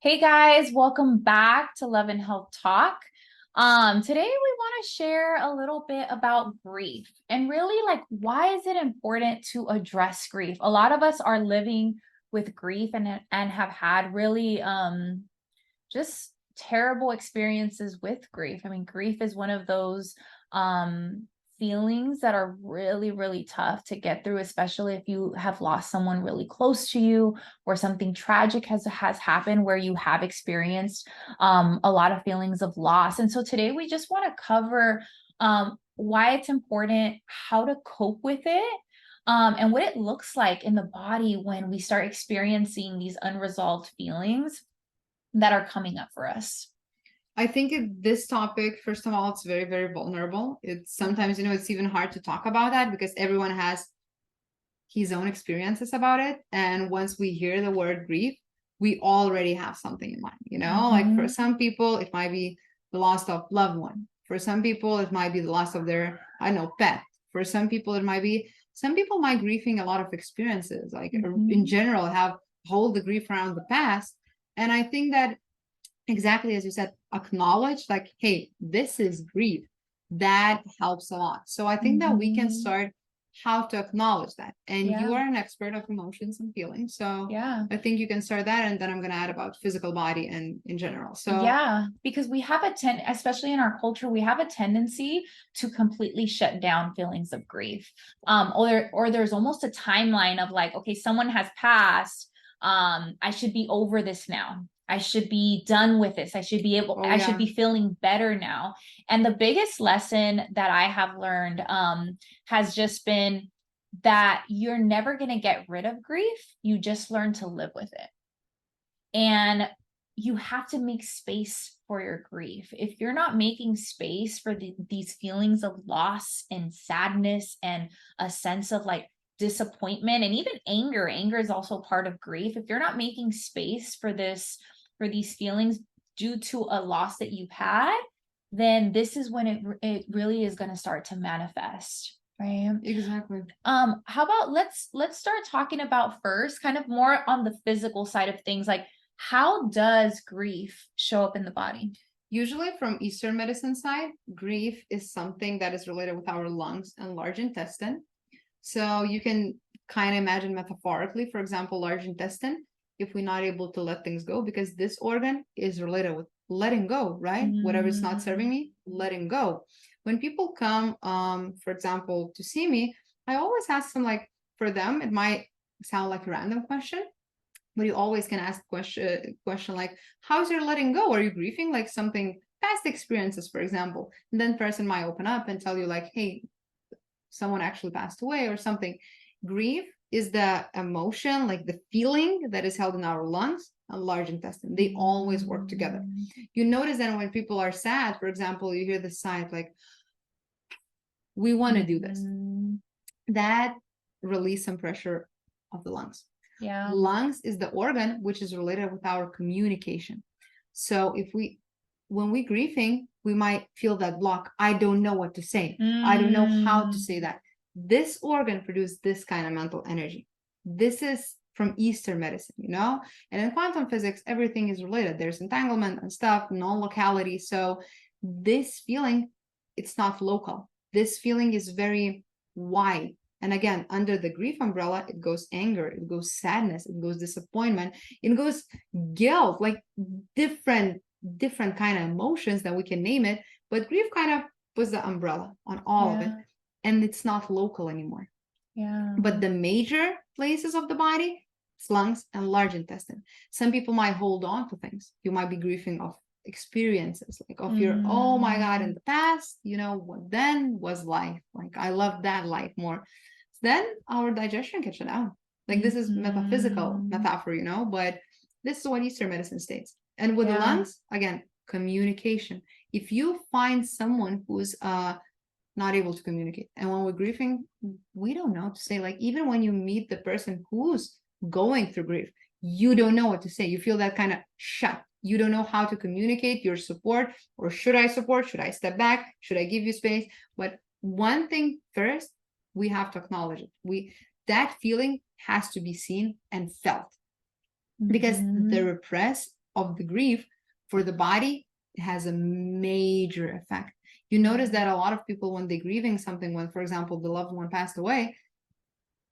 Hey guys, welcome back to Love and Health Talk. Today we want to share a little bit about grief and really like why is it important to address grief? A lot of us are living with grief and have had really just terrible experiences with grief. I mean, grief is one of those feelings that are really, really tough to get through, especially if you have lost someone really close to you or something tragic has happened where you have experienced a lot of feelings of loss. And so today we just want to cover why it's important, how to cope with it, and what it looks like in the body when we start experiencing these unresolved feelings that are coming up for us. I think this topic, first of all, it's very, very vulnerable. It's sometimes, it's even hard to talk about that because everyone has his own experiences about it. And once we hear the word grief, we already have something in mind, Like for some people, it might be the loss of loved one. For some people, it might be the loss of their, I don't know, pet. For some people, some people might grieving a lot of experiences, like in general, hold the grief around the past. And I think that exactly as you said, acknowledge like, hey, this is grief. That helps a lot. So I think that we can start how to acknowledge that. And you are an expert of emotions and feelings. So I think you can start that. And then I'm going to add about physical body and in general. So because we have especially in our culture, we have a tendency to completely shut down feelings of grief. Or there's almost a timeline of like, okay, someone has passed. I should be over this now. I should be done with this. I should be feeling better now. And the biggest lesson that I have learned has just been that you're never going to get rid of grief. You just learn to live with it. And you have to make space for your grief. If you're not making space for these feelings of loss and sadness and a sense of like disappointment and even anger is also part of grief. If you're not making space for these feelings due to a loss that you've had, then this is when it really is going to start to manifest. Right. Exactly. How about let's start talking about first kind of more on the physical side of things, like how does grief show up in the body? Usually from Eastern medicine side, grief is something that is related with our lungs and large intestine. So you can kind of imagine metaphorically, for example, large intestine, if we're not able to let things go, because this organ is related with letting go, right? Whatever's not serving me, letting go. When people come, for example, to see me, I always ask them, like, for them, it might sound like a random question, but you always can ask question like, how's your letting go? Are you grieving like something past experiences, for example? And then person might open up and tell you like, hey, someone actually passed away or something. Grief is the emotion, like the feeling that is held in our lungs and large intestine. They always work together. You notice that when people are sad, for example, you hear the sigh like, we want to do this. That release some pressure of the lungs. Lungs is the organ which is related with our communication. So when we grieving, we might feel that block. I don't know what to say. I don't know how to say that. This organ produces this kind of mental energy. This is from Eastern medicine, And in quantum physics, everything is related. There's entanglement and stuff, non-locality. So this feeling, it's not local. This feeling is very wide. And again, under the grief umbrella, it goes anger, it goes sadness, it goes disappointment, it goes guilt, like different kind of emotions that we can name it. But grief kind of puts the umbrella on all of it. And it's not local anymore. But the major places of the body, it's lungs and large intestine. Some people might hold on to things. You might be grieving of experiences, like of your, oh my God, in the past, what then was life. Like I love that life more. Then our digestion can shut down. Like this is metaphysical metaphor, but this is what Eastern medicine states. And with the lungs, again, communication. If you find someone who's not able to communicate, and when we're grieving, we don't know what to say. Like even when you meet the person who's going through grief, you don't know what to say. You feel that kind of shut. You don't know how to communicate your support, or should I support? Should I step back? Should I give you space? But one thing first, we have to acknowledge it. That feeling has to be seen and felt, because the repressed of the grief for the body, it has a major effect. You notice that a lot of people, when they're grieving something, when, for example, the loved one passed away,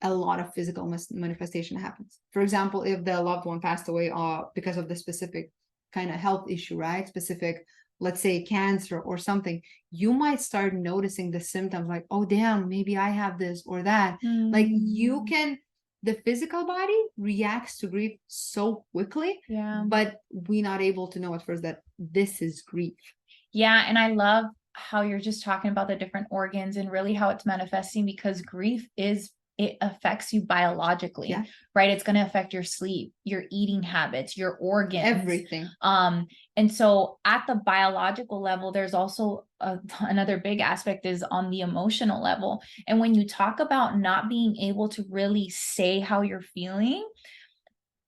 a lot of physical manifestation happens. For example, if the loved one passed away because of the specific kind of health issue, right? Specific, let's say cancer or something, you might start noticing the symptoms like, oh, damn, maybe I have this or that. Like you can, the physical body reacts to grief so quickly, but we're not able to know at first that this is grief. Yeah. And I love how you're just talking about the different organs and really how it's manifesting, because grief it affects you biologically, right? It's going to affect your sleep, your eating habits, your organs, everything. And so at the biological level, there's also another big aspect is on the emotional level. And when you talk about not being able to really say how you're feeling,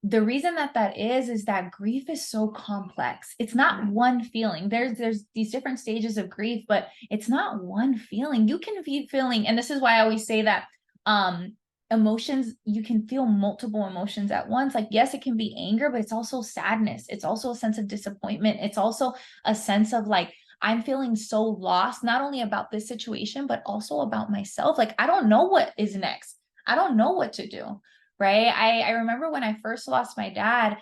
the reason that is that grief is so complex. It's not one feeling. There's these different stages of grief, but it's not one feeling. You can be feeling, and this is why I always say that emotions, you can feel multiple emotions at once. Like, yes, it can be anger, but it's also sadness. It's also a sense of disappointment. It's also a sense of like, I'm feeling so lost, not only about this situation, but also about myself. Like, I don't know what is next. I don't know what to do. Right. I remember when I first lost my dad,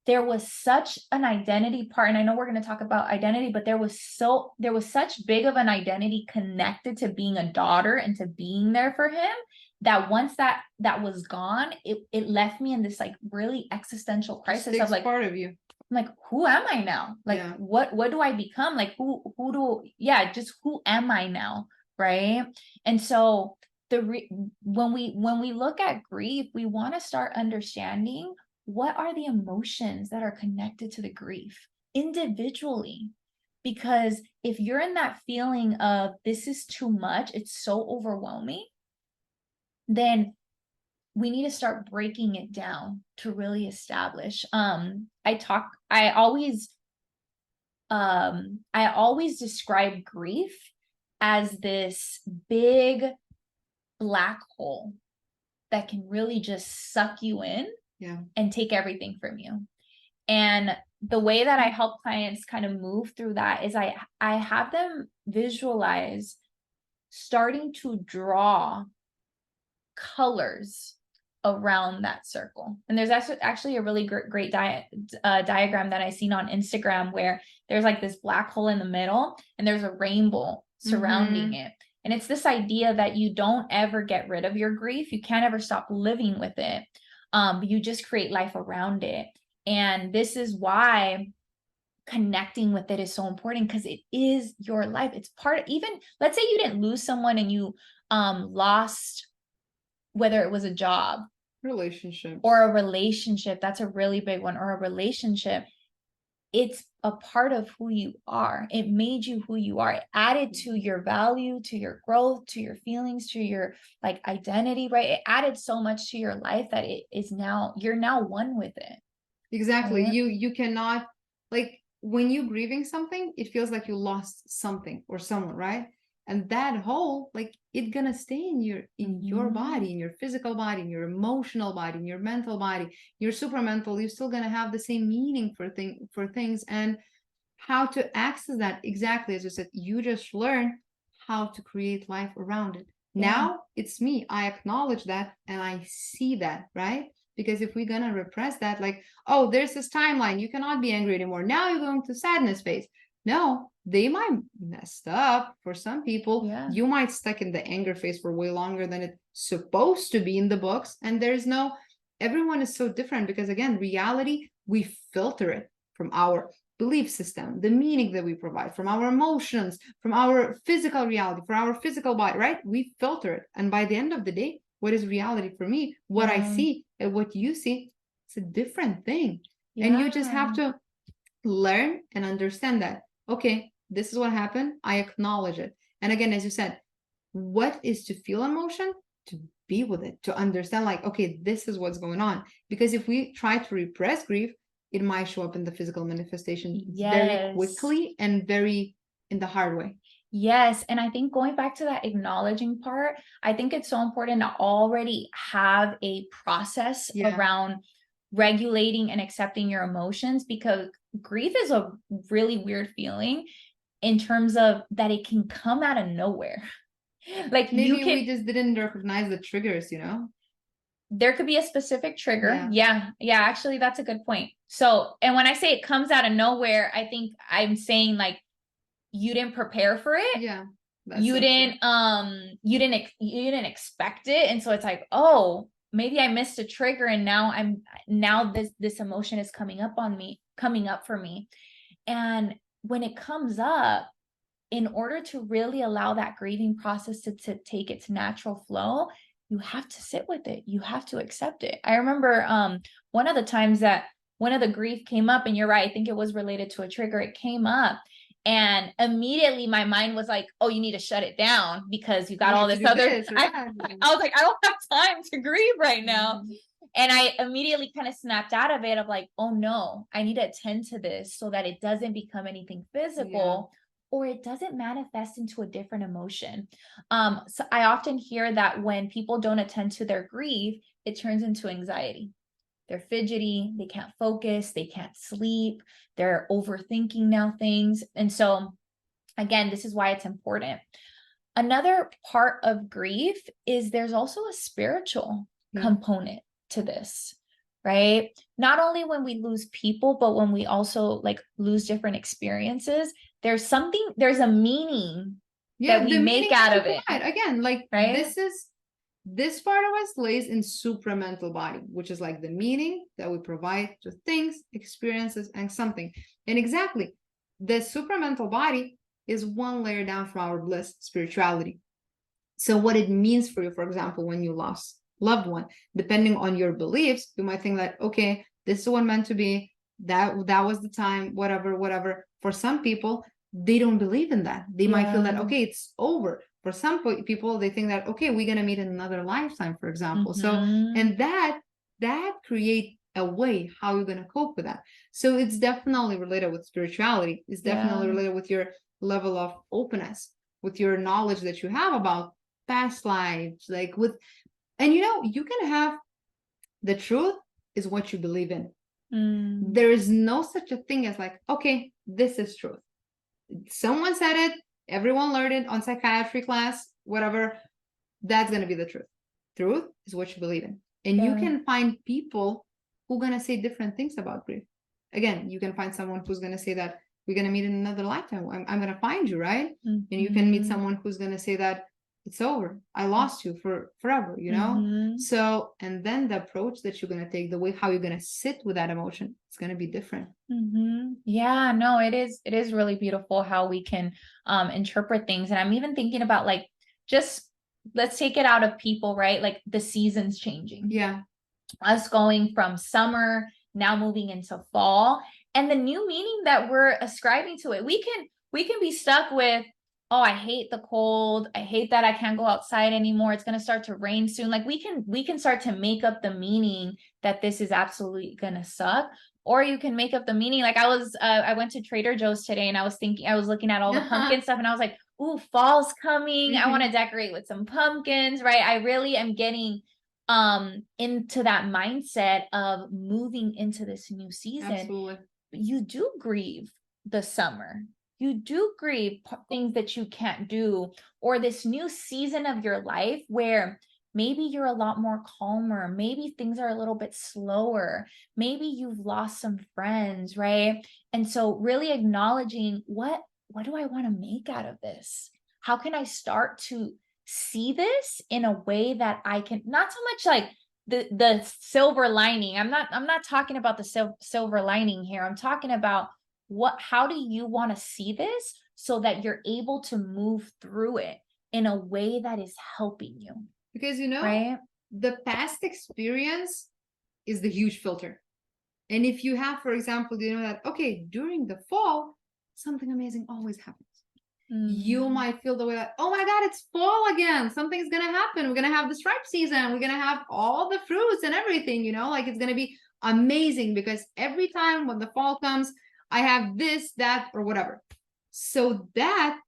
there was such an identity part. And I know we're going to talk about identity, but there was such big of an identity connected to being a daughter and to being there for him, that once that was gone, it left me in this like really existential crisis of like, part of you. I'm like, who am I now? Like, what do I become? Like, just who am I now? Right. And so when we look at grief, we want to start understanding what are the emotions that are connected to the grief individually. Because if you're in that feeling of this is too much, it's so overwhelming, then we need to start breaking it down to really establish. I always describe grief as this big black hole that can really just suck you in and take everything from you. And the way that I help clients kind of move through that is I have them visualize starting to draw colors around that circle. And there's actually a really great diagram that I seen on Instagram where there's like this black hole in the middle and there's a rainbow surrounding it. And it's this idea that you don't ever get rid of your grief. You can't ever stop living with it. You just create life around it. And this is why connecting with it is so important, because it is your life. It's even, let's say you didn't lose someone and you lost, whether it was a job, relationship, or a relationship. That's a really big one. Or a relationship. It's a part of who you are. It made you who you are. It added to your value, to your growth, to your feelings, to your like identity, right? It added so much to your life that you're now one with it. Exactly. Right? You cannot, like, when you're grieving something, it feels like you lost something or someone, right? And that hole, like, it's gonna stay in your body, in your physical body, in your emotional body, in your mental body, your supramental. You're still gonna have the same meaning for things. And how to access that, exactly as you said, you just learn how to create life around it. Now it's me. I acknowledge that and I see that, right? Because if we're gonna repress that, like, oh, there's this timeline, you cannot be angry anymore, now you're going to sadness phase. No, they might messed up for some people. You might stuck in the anger phase for way longer than it's supposed to be in the books. And everyone is so different, because again, reality, we filter it from our belief system, the meaning that we provide, from our emotions, from our physical reality, from our physical body, right? We filter it. And by the end of the day, what is reality for me? What I see and what you see, it's a different thing. And you just have to learn and understand that, okay, this is what happened. I acknowledge it. And again, as you said, what is to feel emotion? To be with it, to understand, like, okay, this is what's going on. Because if we try to repress grief, it might show up in the physical manifestation very quickly and very in the hard way. Yes. And I think going back to that acknowledging part, I think it's so important to already have a process around regulating and accepting your emotions, because grief is a really weird feeling in terms of that it can come out of nowhere. Like you Maybe can, we just didn't recognize the triggers, you know? there could be a specific trigger. Yeah. Yeah, actually that's a good point. So, and when I say it comes out of nowhere, I think I'm saying like you didn't prepare for it. Yeah. That's You so true. didn't you didn't expect it, and so it's like, oh, maybe I missed a trigger, and now this emotion is coming up for me. And when it comes up, in order to really allow that grieving process to take its natural flow, you have to sit with it. You have to accept it. I remember one of the times that one of the grief came up, and you're right, I think it was related to a trigger. It came up, and immediately my mind was like, oh, you need to shut it down because you got You all need to this do other this or that. I was like, I don't have time to grieve right now. Mhm. And I immediately kind of snapped out of it of like, oh no, I need to attend to this so that it doesn't become anything physical, or it doesn't manifest into a different emotion. So I often hear that when people don't attend to their grief, it turns into anxiety. They're fidgety, they can't focus, they can't sleep, they're overthinking now things. And so, again, this is why it's important. Another part of grief is there's also a spiritual Yeah. component to this, right? Not only when we lose people, but when we also like lose different experiences, there's a meaning Yeah, that we the make meaning out that of you it, provide. Again, like right? this part of us lays in supramental body, which is like the meaning that we provide to things, experiences, and something. And exactly, the supramental body is one layer down from our bliss, spirituality. So what it means for you, for example, when you lost loved one, depending on your beliefs, you might think that, okay, this is what meant to be, that was the time, whatever. For some people, they don't believe in that. They might feel that, Yeah. okay, it's over. For some people, they think that, okay, we're gonna meet in another lifetime, for example. So, Mm-hmm. and that create a way how you're gonna cope with that. So it's definitely related with spirituality. It's definitely Yeah. related with your level of openness, with your knowledge that you have about past lives, like with, and you can have, the truth is what you believe in. Mm. There is no such a thing as like, okay, this is truth. Someone said it, everyone learned it on psychiatry class, whatever. That's going to be the truth. Truth is what you believe in. And you Yeah. can find people who are going to say different things about grief. Again, you can find someone who's going to say that we're going to meet in another lifetime. I'm going to find you, right? And you can meet Mm-hmm. someone who's going to say that it's over. I lost you for forever, Mm-hmm. So, and then the approach that you're going to take, the way how you're going to sit with that emotion, it's going to be different. Mm-hmm. Yeah, no, it is really beautiful how we can interpret things. And I'm even thinking about like, just let's take it out of people, right? Like the seasons changing. Yeah. Us going from summer now moving into fall, and the new meaning that we're ascribing to it. We can be stuck with, oh, I hate the cold, I hate that I can't go outside anymore, it's going to start to rain soon. Like we can start to make up the meaning that this is absolutely going to suck. Or you can make up the meaning, like I went to Trader Joe's today, and I was looking at all the pumpkin stuff, and I was like, ooh, fall's coming, I want to decorate with some pumpkins, right? I really am getting into that mindset of moving into this new season. Absolutely. You do grieve the summer, you do grieve things that you can't do, or this new season of your life where maybe you're a lot more calmer, maybe things are a little bit slower, maybe you've lost some friends, right? And so really acknowledging what do I want to make out of this? How can I start to see this in a way that I can, not so much like the silver lining. I'm not talking about the silver lining here. I'm talking about how do you want to see this so that you're able to move through it in a way that is helping you. Because right? the past experience is the huge filter. And if you have, for example, that, okay, during the fall, something amazing always happens. You might feel the way that, oh my God, it's fall again. Something's going to happen. We're going to have the stripe season. We're going to have all the fruits and everything, like it's going to be amazing because every time when the fall comes, I have this, that, or whatever. So that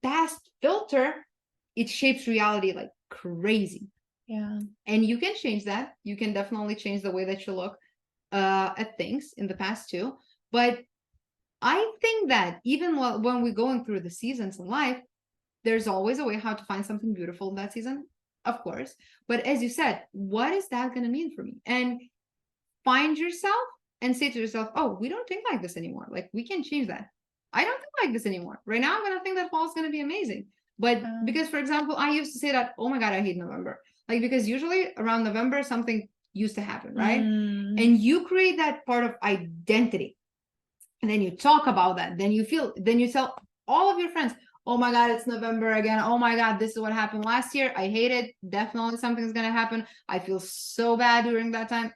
past filter, it shapes reality like crazy. Yeah. And you can change that. You can definitely change the way that you look. at things in the past too. But I think that even when we're going through the seasons in life, there's always a way how to find something beautiful in that season, of course. But as you said, what is that going to mean for me? And find yourself and say to yourself, oh, we don't think like this anymore. Like, we can change that. I don't think like this anymore. Right now, I'm going to think that fall is going to be amazing. But because, for example, I used to say that, oh my God, I hate November. Like, because usually around November, something used to happen, right? And you create that part of identity. And then you talk about that. Then you tell all of your friends, oh my God, it's November again. Oh my God, this is what happened last year. I hate it. Definitely something's going to happen. I feel so bad during that time,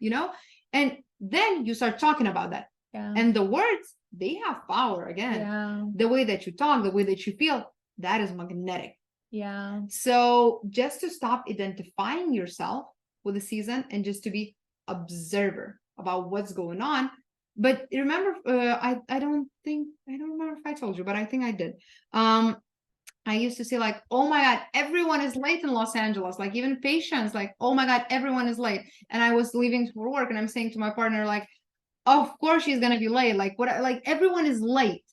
And then you start talking about that. Yeah. And the words, they have power again. Yeah. The way that you talk, the way that you feel, that is magnetic. Yeah. So just to stop identifying yourself with the season and just to be observer about what's going on. But remember, I don't remember if I told you, but I think I did. I used to say like, oh my God, everyone is late in Los Angeles. Like even patients, like, oh my God, everyone is late. And I was leaving for work and I'm saying to my partner, like, of course she's gonna be late. Like like everyone is late.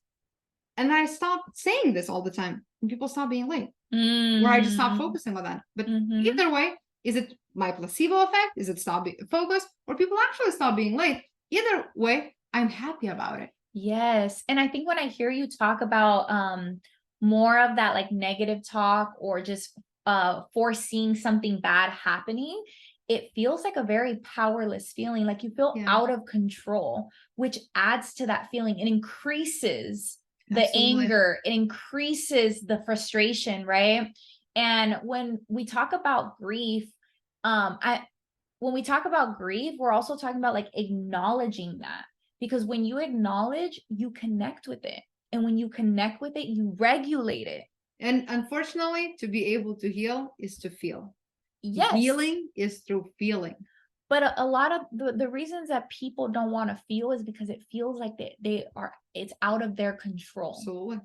And I stopped saying this all the time. And people stop being late. Where I just stopped focusing on that. But either way, is it my placebo effect? Is it stop being focused? Or people actually stop being late? Either way, I'm happy about it. Yes. And I think when I hear you talk about more of that like negative talk or just foreseeing something bad happening, it feels like a very powerless feeling, like you feel out of control, which adds to that feeling. It increases the anger, it increases the frustration, right? And when we talk about grief, when we talk about grief, we're also talking about like acknowledging that, because when you acknowledge, you connect with it. And when you connect with it, you regulate it. And unfortunately, to be able to heal is to feel. Yes. Healing is through feeling. But a lot of the reasons that people don't want to feel is because it feels like it's out of their control. Absolutely.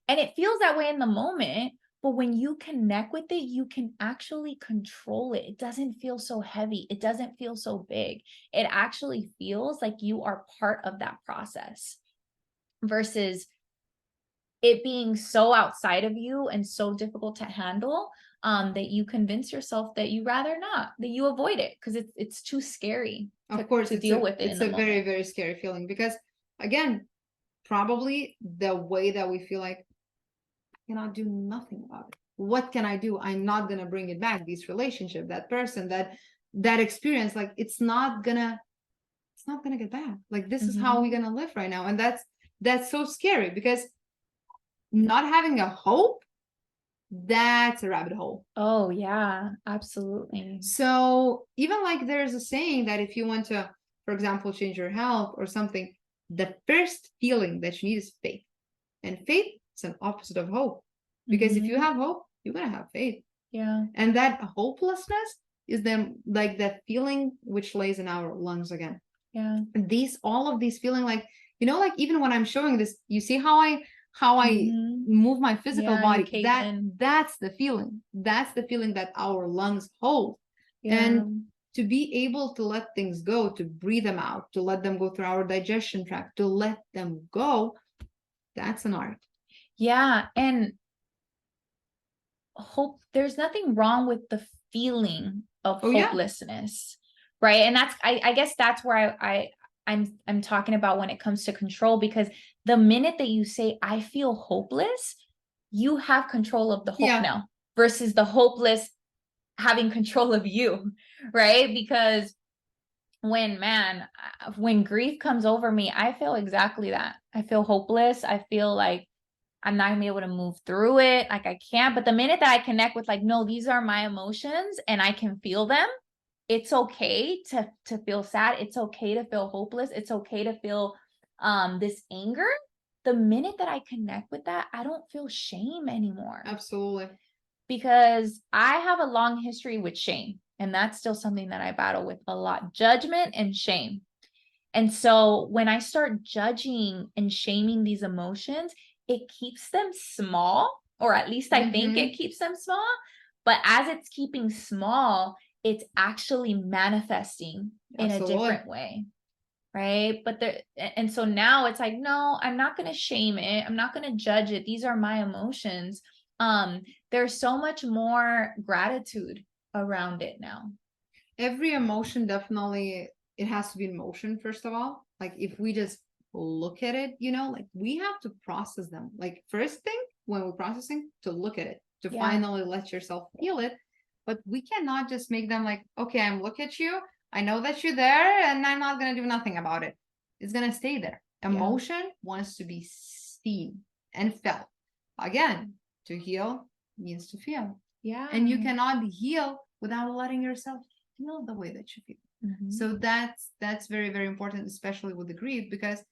And it feels that way in the moment, but when you connect with it, you can actually control it. It doesn't feel so heavy. It doesn't feel so big. It actually feels like you are part of that process versus it being so outside of you and so difficult to handle that you convince yourself that you rather not, that you avoid it because it's too scary to deal with it. It's a very, very scary feeling because, again, probably the way that we feel like I cannot do nothing about it. What can I do? I'm not gonna bring it back. This relationship, that person, that experience, like it's not gonna get back. Like this is how we're gonna live right now, and that's so scary because not having a hope, that's a rabbit hole. Oh yeah, absolutely. So even like there's a saying that if you want to, for example, change your health or something, the first feeling that you need is faith. And faith is an opposite of hope. Because if you have hope, you're gonna have faith. Yeah. And that hopelessness is then like that feeling which lays in our lungs again. Yeah. All of these feeling like, like even when I'm showing this, you see how I move my physical body. That's the feeling. That's the feeling that our lungs hold. Yeah. And to be able to let things go, to breathe them out, to let them go through our digestion tract, to let them go, that's an art. Yeah. And hope, there's nothing wrong with the feeling of hopelessness. Right. And that's I guess that's where I'm talking about when it comes to control, because the minute that you say I feel hopeless, you have control of the hope now versus the hopeless having control of you, right? Because when grief comes over me, I feel exactly that. I feel hopeless. I feel like I'm not gonna be able to move through it. Like I can't. But the minute that I connect with like, no, these are my emotions and I can feel them. It's okay to feel sad. It's okay to feel hopeless. It's okay to feel this anger. The minute that I connect with that, I don't feel shame anymore. Absolutely. Because I have a long history with shame. And that's still something that I battle with a lot. Judgment and shame. And so when I start judging and shaming these emotions, it keeps them small, or at least I think it keeps them small. But as it's keeping small, it's actually manifesting in a different way. right? But there, and so now it's like, no, I'm not going to shame it. I'm not going to judge it. These are my emotions. There's so much more gratitude around it now. Every emotion definitely, it has to be in motion, first of all. Like if we just look at it, like we have to process them. Like first thing when we're processing, to look at it, to Yeah. finally let yourself feel it. But we cannot just make them like, okay, I'm look at you. I know that you're there and I'm not gonna do nothing about it. It's gonna stay there. Emotion wants to be seen and felt. Again, to heal means to feel. Yeah. And you cannot heal without letting yourself feel the way that you feel. Mhm. So that's very, very important, especially with the grief, because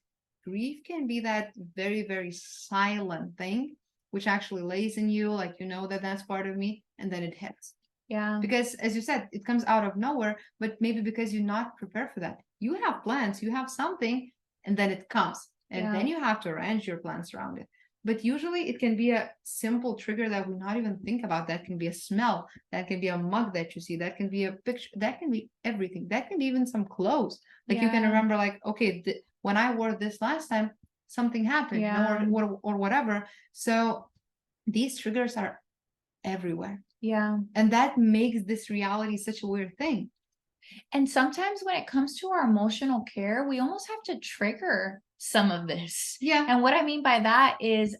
grief can be that very, very silent thing which actually lays in you, like that that's part of me, and then it hits. Yeah. Because as you said, it comes out of nowhere, but maybe because you're not prepared for that. You have plans, you have something, and then it comes. And then you have to arrange your plans around it. But usually it can be a simple trigger that we not even think about. That can be a smell, that can be a mug that you see, that can be a picture, that can be everything. That can be even some clothes. Like you can remember, like, okay, when I wore this last time, something happened, or whatever. So these triggers are everywhere. Yeah. And that makes this reality such a weird thing. And sometimes when it comes to our emotional care, we almost have to trigger some of this. Yeah. And what I mean by that is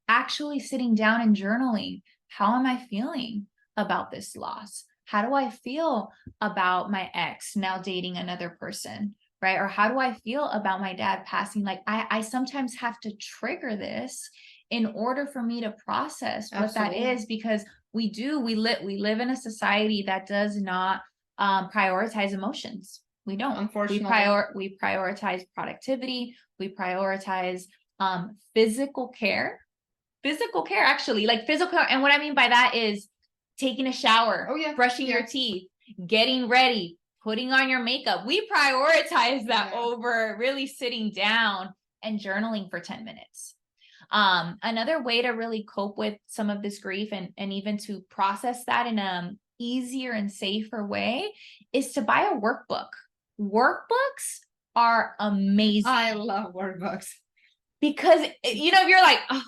actually sitting down and journaling. How am I feeling about this loss? How do I feel about my ex now dating another person? Right? Or how do I feel about my dad passing? Like I sometimes have to trigger this in order for me to process what that is, because we live in a society that does not prioritize emotions. We don't. Unfortunately. We prioritize productivity. We prioritize physical care. Physical care, actually, like physical. And what I mean by that is taking a shower, brushing your teeth, getting ready, putting on your makeup. We prioritize that over really sitting down and journaling for 10 minutes. Another way to really cope with some of this grief and even to process that in a easier and safer way is to buy a workbook. Workbooks are amazing. I love workbooks. Because, if you're like, oh,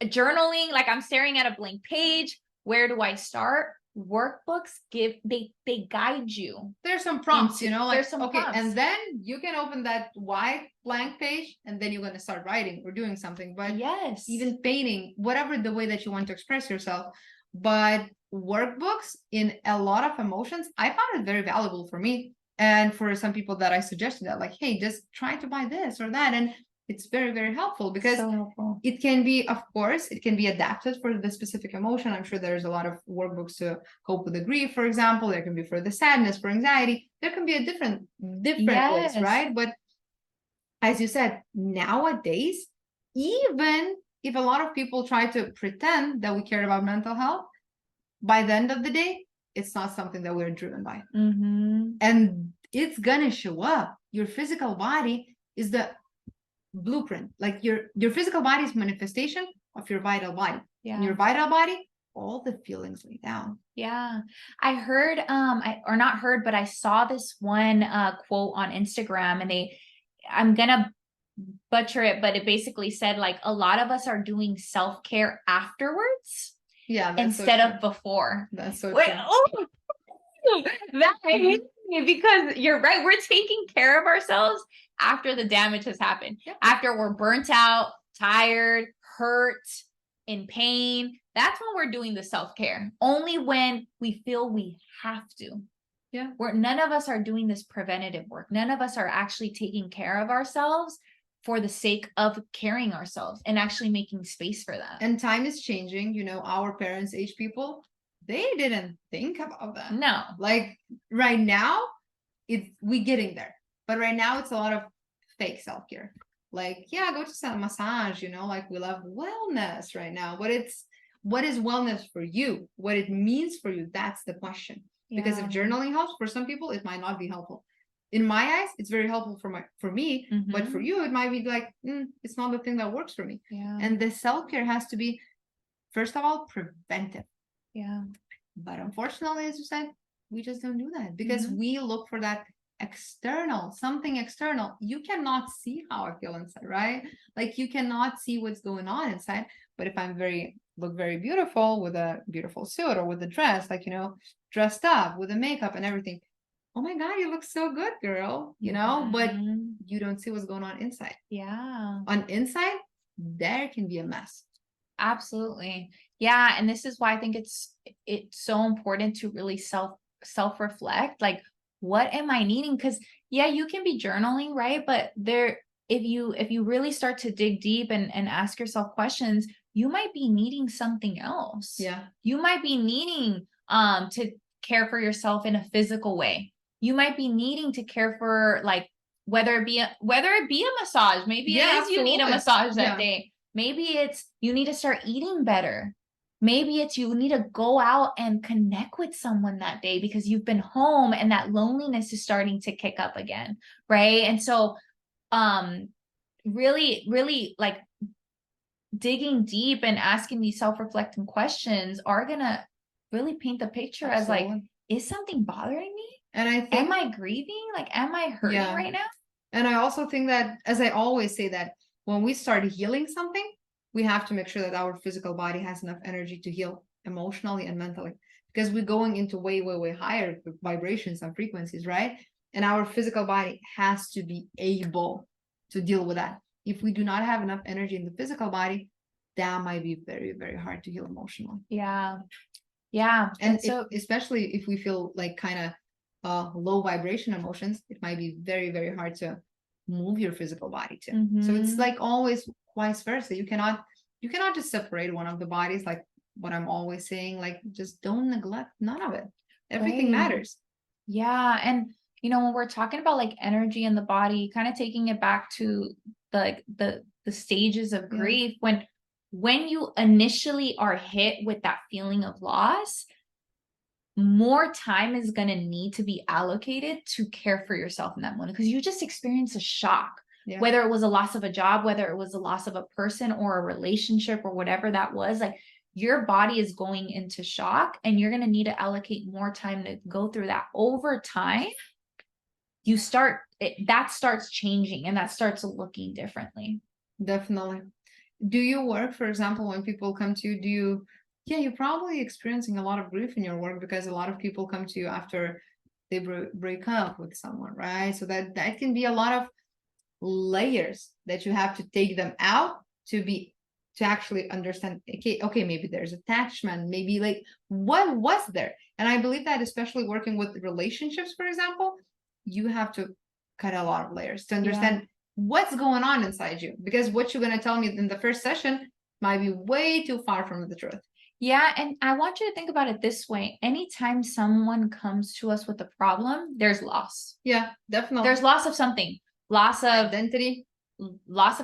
journaling, like I'm staring at a blank page, where do I start? Workbooks they guide you. There's some prompts, like, there's some okay, prompts. and then you can open that white blank page and then you're going to start writing or doing something. But even painting, whatever the way that you want to express yourself. But workbooks in a lot of emotions, I found it very valuable for me. And for some people that I suggested that, like, hey, just try to buy this or that. And it's very, very helpful because it can be, of course, it can be adapted for the specific emotion. I'm sure there's a lot of workbooks to cope with the grief, for example. There can be for the sadness, for anxiety. There can be a different ways, right? But as you said, nowadays, even if a lot of people try to pretend that we care about mental health, by the end of the day, it's not something that we're driven by. And it's gonna show up. Your physical body is the blueprint. Like your physical body is manifestation of your vital body. In your vital body, all the feelings lay down. I heard or not heard, but I saw this one quote on Instagram, and I'm gonna butcher it, but it basically said, like, a lot of us are doing self-care afterwards instead of before. That's so true. That hit me, because you're right. We're taking care of ourselves after the damage has happened, after we're burnt out, tired, hurt, in pain. That's when we're doing the self-care. Only when we feel we have to. Where none of us are doing this preventative work. None of us are actually taking care of ourselves for the sake of caring ourselves and actually making space for that. And time is changing. Our parents' age people, they didn't think about that. No. Like right now, we getting there. But right now it's a lot of fake self-care. Like, go to some massage, like we love wellness right now. But what is wellness for you? What it means for you? That's the question. Because if journaling helps, for some people, it might not be helpful. In my eyes, it's very helpful for me, but for you, it might be like, it's not the thing that works for me. And the self-care has to be, first of all, preventive. But unfortunately, as you said, we just don't do that because we look for that external, something external. You cannot see how I feel inside, right? Like you cannot see what's going on inside. But if I'm look very beautiful with a beautiful suit or with a dress, like, dressed up with the makeup and everything. Oh my God, you look so good, girl, but you don't see what's going on inside. Yeah. On inside, there can be a mess. Absolutely. Yeah. And this is why I think it's so important to really self-reflect. Like, what am I needing? Because yeah, you can be journaling, right? But if you really start to dig deep and ask yourself questions, you might be needing something else. Yeah. You might be needing to care for yourself in a physical way. You might be needing to care for, like, whether it be a massage. Maybe it is you need a massage that day. Maybe it's you need to start eating better. Maybe it's you need to go out and connect with someone that day because you've been home and that loneliness is starting to kick up again, right? And so really, really, like, digging deep and asking these self-reflecting questions are gonna really paint the picture as, like, is something bothering me? And I think, am I grieving? Like, am I hurting right now? And I also think that, as I always say, that when we start healing something, we have to make sure that our physical body has enough energy to heal emotionally and mentally, because we're going into way, way, way higher vibrations and frequencies, right? And our physical body has to be able to deal with that. If we do not have enough energy in the physical body, that might be very, very hard to heal emotionally. Yeah. Yeah. And so, especially if we feel like kind of low vibration emotions, it might be very, very hard to move your physical body too. So it's like always vice versa. You cannot just separate one of the bodies, like what I'm always saying, like, just don't neglect none of it. Everything matters. Yeah. And when we're talking about, like, energy in the body, kind of taking it back to the stages of grief, when you initially are hit with that feeling of loss, more time is going to need to be allocated to care for yourself in that moment, because you just experienced a shock. Whether it was a loss of a job, whether it was a loss of a person or a relationship or whatever that was, like, your body is going into shock and you're going to need to allocate more time to go through that. Over time, that starts changing and that starts looking differently. Definitely. Do you work, for example, when people come to you, you're probably experiencing a lot of grief in your work, because a lot of people come to you after they break up with someone, right? So that can be a lot of layers that you have to take them out to actually understand, okay, maybe there's attachment, maybe, like, what was there? And I believe that, especially working with relationships, for example, you have to cut a lot of layers to understand what's going on inside you, because what you're going to tell me in the first session might be way too far from the truth. Yeah. And I want you to think about it this way. Anytime someone comes to us with a problem, there's loss. Yeah, definitely. There's loss of something. Loss of identity, loss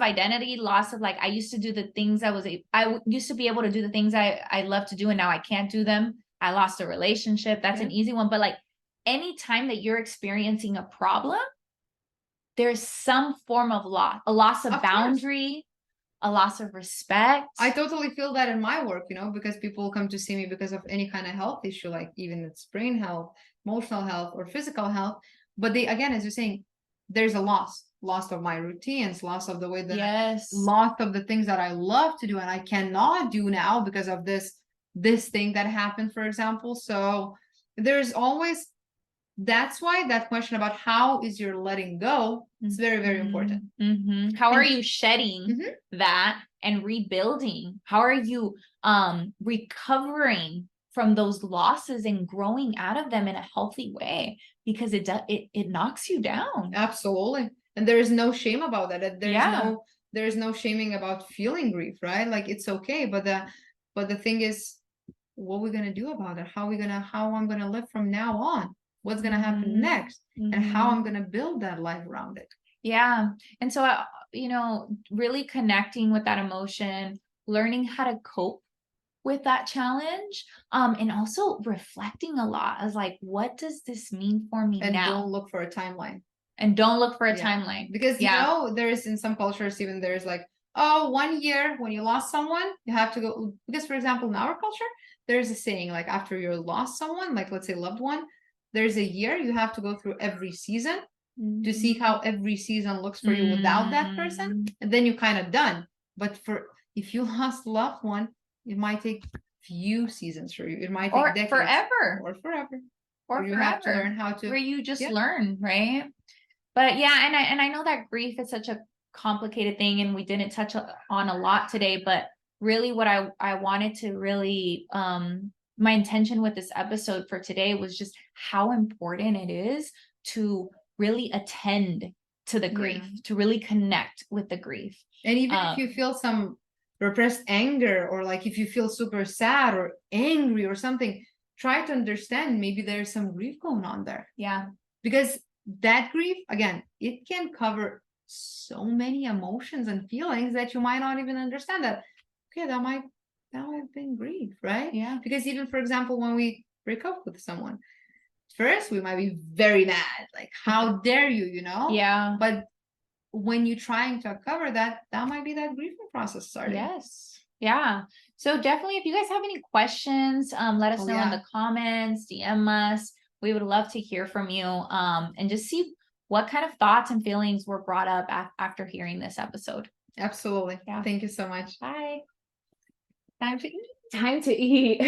of, like, I used to do the things I used to be able to do the things I love to do, and now I can't do them. I lost a relationship. That's an easy one. But, like, anytime that you're experiencing a problem, there's some form of loss, a loss of boundary, a loss of respect. I totally feel that in my work, because people come to see me because of any kind of health issue, like even it's brain health, emotional health, or physical health. But they, again, as you're saying, there's a loss of my routines, loss of the way that loss of the things that I love to do and I cannot do now because of this thing that happened, for example. So there's always, that's why that question about how is your letting go is very, very important. How are you shedding that and rebuilding? How are you recovering from those losses and growing out of them in a healthy way? Because it knocks you down. Absolutely. And there is no shame about that. There's no shaming about feeling grief, right? Like, it's okay. But the thing is, what we're gonna do about it? How I'm gonna live from now on? What's gonna happen next? And how I'm gonna build that life around it. Yeah. And so, really connecting with that emotion, learning how to cope with that challenge, and also reflecting a lot as, like, what does this mean for me now? And don't look for a timeline. Because there's, in some cultures, even there's like, 1 year when you lost someone, you have to go, because, for example, in our culture, there's a saying, like, after you lost someone, like, let's say loved one, there's a year, you have to go through every season to see how every season looks for you without that person, and then you're kind of done. But if you lost a loved one, it might take few seasons for you. It might take decades forever, or forever, or you forever, have to learn how to, where you just yeah. learn, right? But yeah, and I know that grief is such a complicated thing, and we didn't touch on a lot today, but really what I wanted to really my intention with this episode for today was just how important it is to really attend to the grief, to really connect with the grief. And even if you feel some repressed anger, or like if you feel super sad or angry or something, try to understand maybe there's some grief going on there. Yeah. Because that grief, again, it can cover so many emotions and feelings that you might not even understand that. Okay, that might have been grief, right? Yeah. Because even, for example, when we break up with someone, first we might be very mad, like, how dare you, you know? Yeah. But when you're trying to cover that, that might be that grieving process starting. Yes. Yeah. So definitely, if you guys have any questions, let us know in the comments, DM us. We would love to hear from you, and just see what kind of thoughts and feelings were brought up after hearing this episode. Absolutely. Yeah. Thank you so much. Bye. Time to eat.